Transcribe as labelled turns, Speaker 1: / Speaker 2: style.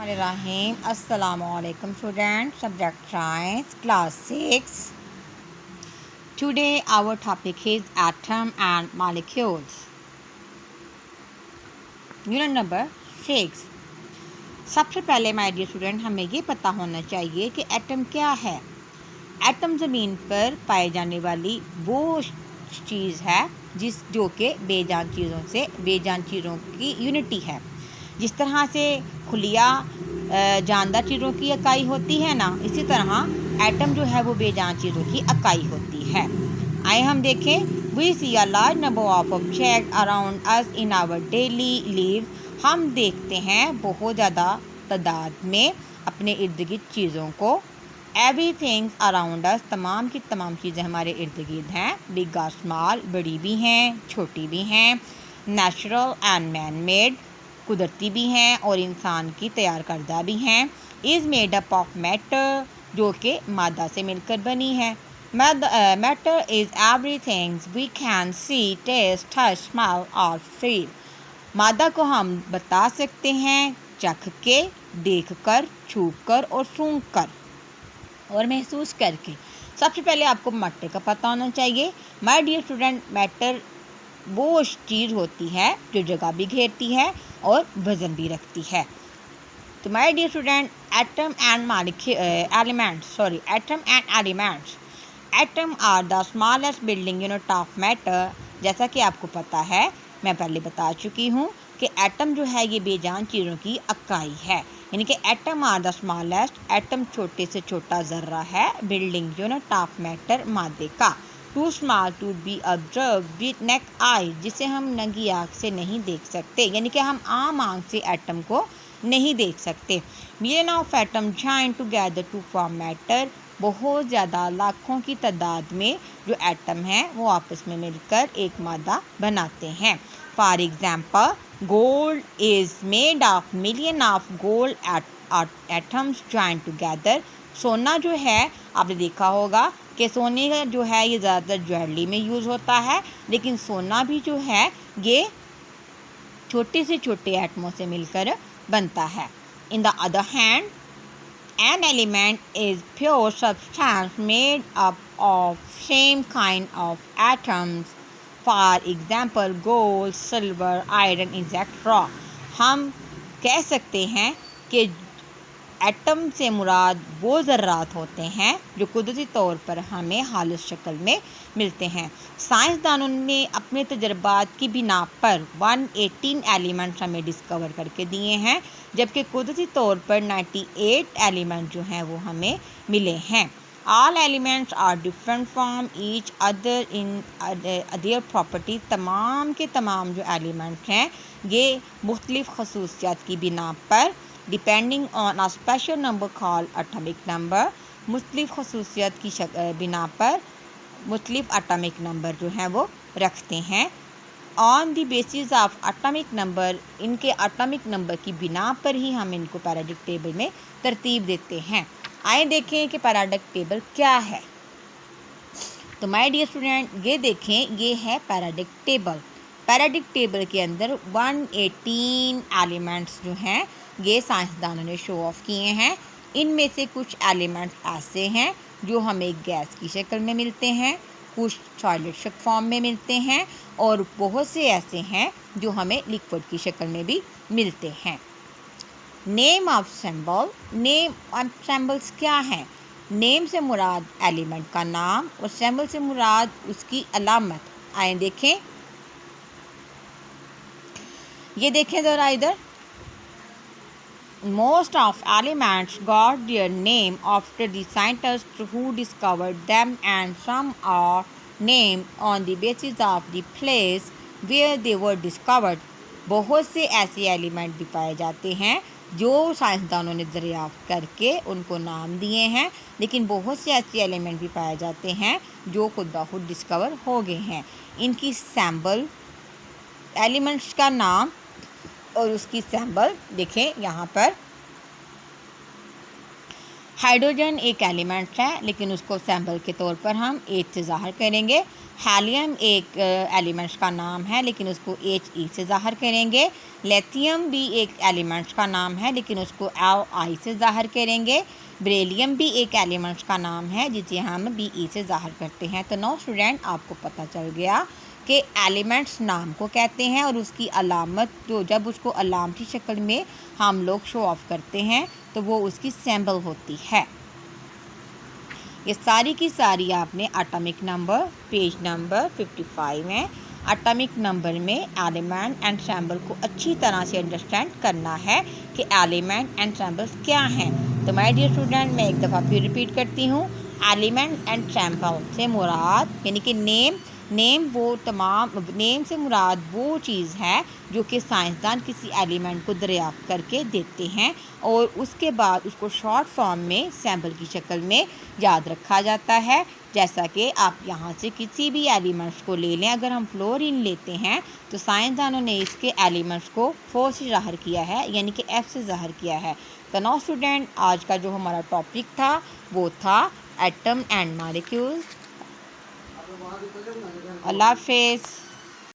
Speaker 1: बिस्मिल्लाहिर्रहमानिर्रहीम। अस्सलामुअलैकुम student, subject science class 6। Today our topic is atom and molecules. Unit number 6। सबसे पहले my dear student हमें ये पता होना चाहिए कि एटम क्या है। एटम ज़मीन पर पाए जाने वाली वो चीज़ है जो कि बेजान चीज़ों की यूनिटी है। जिस तरह से खुलिया जानदार चीज़ों की इकाई होती है ना, इसी तरह एटम जो है वो बेजान चीज़ों की इकाई होती है। आइए हम देखें। We see a large number of object around us in our daily live. हम देखते हैं बहुत ज़्यादा तादाद में अपने इर्द गिर्द चीज़ों को। एवरीथिंग अराउंड अस, तमाम की तमाम चीज़ें हमारे इर्द गिर्द हैं। बिग और स्मॉल, बड़ी भी हैं छोटी भी हैं। नेचुरल एंड मैन मेड, कुदरती भी हैं और इंसान की तैयार करदा भी हैं। Is made up of matter, जो कि मादा से मिलकर बनी है। Matter is everything we can see, taste, touch, smell और फील। मादा को हम बता सकते हैं चख के, देख कर, छू कर और सूंघ कर और महसूस करके। सबसे पहले आपको मैटर का पता होना चाहिए। माय डियर स्टूडेंट, मैटर वो चीज़ होती है जो जगह भी घेरती है और वज़न भी रखती है। तो my dear student, atom and elements. Atom are the smallest building unit of matter. जैसा कि आपको पता है, मैं पहले बता चुकी हूँ कि एटम जो है ये बेजान चीज़ों की इकाई है। यानी कि atom are the smallest, atom छोटे से छोटा ज़र्रा है, बिल्डिंग यूनिट ऑफ मैटर मादे का। Too small to be observe with naked eye, जिसे हम नंगी आँख से नहीं देख सकते, यानी कि हम आम आँख से एटम को नहीं देख सकते। Million of atom join together to form matter. बहुत ज़्यादा लाखों की तादाद में जो एटम हैं वो आपस में मिलकर एक मादा बनाते हैं। For example, gold is made of million of gold atoms join together. सोना जो है, आपने देखा होगा कि सोने का जो है ये ज़्यादातर ज्वेलरी में यूज़ होता है, लेकिन सोना भी जो है ये छोटे से छोटे एटमों से मिलकर बनता है। In the other hand, an element is pure substance made up of same kind of atoms. For example, gold, silver, iron, etc. हम कह सकते हैं कि एटम से मुराद वो ज़र्रात होते हैं जो कुदरती तौर पर हमें हालिस शक्ल में मिलते हैं। साइंसदानों ने अपने तजर्बात की बिना पर 118 एलिमेंट्स हमें डिस्कवर करके दिए हैं, जबकि कुदरती तौर पर 98 एलिमेंट जो हैं वो हमें मिले हैं। All elements are different from each other in other properties. तमाम के तमाम जो एलिमेंट्स हैं ये मुख्तलिफ़ खसूसियात की बिना पर, depending on a special number called atomic number, मुख्तलिफ़ खसूसियात की बिना पर मुख्तलिफ़ एटॉमिक नंबर जो हैं वो रखते हैं। On the basis of atomic number, इनके एटॉमिक नंबर की बिना पर ही हम इनको पीरियोडिक टेबल में तरतीब देते हैं। आइए देखें कि पीरियोडिक टेबल क्या है। तो माय डियर स्टूडेंट, ये देखें, ये है पीरियोडिक टेबल। पीरियोडिक टेबल के अंदर 118 एलिमेंट्स जो हैं ये साइंसदानों ने शो ऑफ किए हैं। इनमें से कुछ एलिमेंट्स ऐसे हैं जो हमें गैस की शक्ल में मिलते हैं, कुछ सॉलिड फॉर्म में मिलते हैं और बहुत से ऐसे हैं जो हमें लिक्विड की शक्ल में भी मिलते हैं। Name of symbol. Name of symbols क्या हैं? नेम से मुराद एलिमेंट का नाम और सिंबल से मुराद उसकी अलामत। आइए देखें, ये देखें ज़रा इधर। Most of elements got their name after the scientists who discovered them, and some are named on the basis of the place where they were discovered. बहुत से ऐसे एलिमेंट भी पाए जाते हैं जो साइंसदानों ने दरियाफ्त करके उनको नाम दिए हैं, लेकिन बहुत से ऐसे एलिमेंट भी पाए जाते हैं जो खुद ब खुद डिस्कवर हो गए हैं। इनकी सैम्बल, एलिमेंट्स का नाम और उसकी सैम्बल देखें यहाँ पर। हाइड्रोजन एक एलिमेंट है, लेकिन उसको सैम्पल के तौर पर हम H से ज़ाहिर करेंगे। हेलियम एक एलिमेंट्स का नाम है, लेकिन उसको HE से ज़ाहिर करेंगे। लिथियम भी एक एलिमेंट्स का नाम है, लेकिन उसको LI से ज़ाहिर करेंगे। बेरिलियम भी एक एलिमेंट्स का नाम है, जिसे हम BE से ज़ाहिर करते हैं। तो नाउ स्टूडेंट, आपको पता चल गया कि एलिमेंट्स नाम को कहते हैं और उसकी अलामत जो जब उसको अलामती शक्ल में हम लोग शो ऑफ करते हैं तो वो उसकी सिंबल होती है। ये सारी की सारी आपने एटॉमिक नंबर पेज नंबर 55 में एटॉमिक नंबर में एलिमेंट एंड सिंबल को अच्छी तरह से अंडरस्टैंड करना है कि एलिमेंट एंड सिंबल्स क्या हैं। तो माय डियर स्टूडेंट, मैं एक दफ़ा फिर रिपीट करती हूँ। एलिमेंट एंड सिंबल से मुराद यानी कि नेम से मुराद वो चीज़ है जो कि साइंसदान किसी एलिमेंट को दरियाफ्त करके देते हैं और उसके बाद उसको शॉर्ट फॉर्म में सैम्पल की शक्ल में याद रखा जाता है। जैसा कि आप यहाँ से किसी भी एलिमेंट्स को ले लें, अगर हम फ्लोरीन लेते हैं तो साइंसदानों ने इसके एलिमेंट्स को 4 से ज़ाहिर किया है, यानी कि F से ज़ाहिर किया है। तो नाउ स्टूडेंट, आज का जो हमारा टॉपिक था वो था एटम एंड मॉलिक्यूल्स। अल्लाह हाफ़िज़।